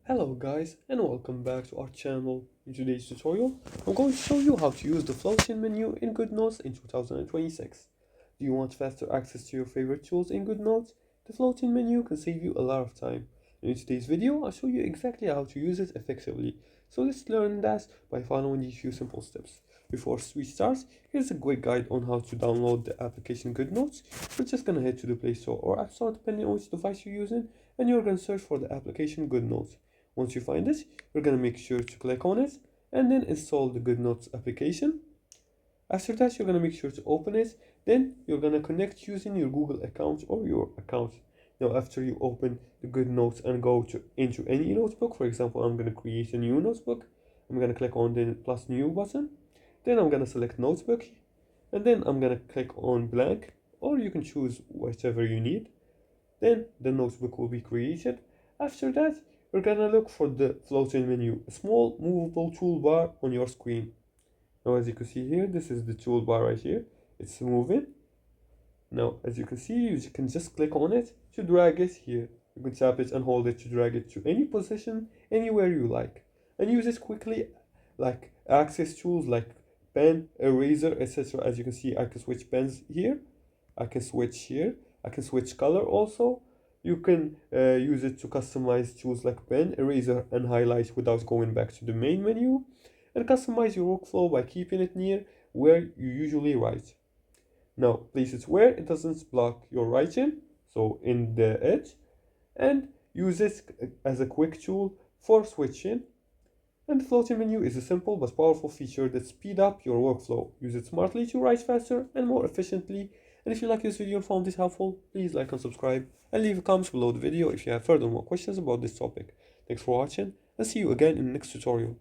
Hello guys and welcome back to our channel. In today's tutorial, I'm going to show you how to use the floating menu in Goodnotes in 2026. Do you want faster access to your favorite tools in Goodnotes? The floating menu can save you a lot of time. In today's video, I'll show you exactly how to use it effectively. So let's learn that by following these few simple steps. Before we start, here's a quick guide on how to download the application Goodnotes. We're just gonna head to the Play Store or App Store depending on which device you're using, and you're gonna search for the application Goodnotes. Once you find it, you're going to make sure to click on it and then install the Goodnotes application. After that, you're going to make sure to open it. Then you're going to connect using your Google account or your account. Now, after you open the Goodnotes and go into any notebook, for example, I'm going to create a new notebook. I'm going to click on the plus new button. Then I'm going to select notebook. And then I'm going to click on blank, or you can choose whatever you need. Then the notebook will be created. After that, you're gonna look for the floating menu, a small movable toolbar on your screen. Now as you can see here, this is the toolbar right here. It's moving. Now as you can see, you can just click on it to drag it here. You can tap it and hold it to drag it to any position, anywhere you like. And use it quickly, like access tools like pen, eraser, etc. As you can see, I can switch pens here. I can switch here. I can switch color also. You can use it to customize tools like pen, eraser, and highlight without going back to the main menu. And customize your workflow by keeping it near where you usually write. Now, place it where it doesn't block your writing, so in the edge, and use it as a quick tool for switching. And the floating menu is a simple but powerful feature that speeds up your workflow. Use it smartly to write faster and more efficiently. And if you like this video and found this helpful, please like and subscribe and leave a comment below the video if you have further more questions about this topic. Thanks for watching and see you again in the next tutorial.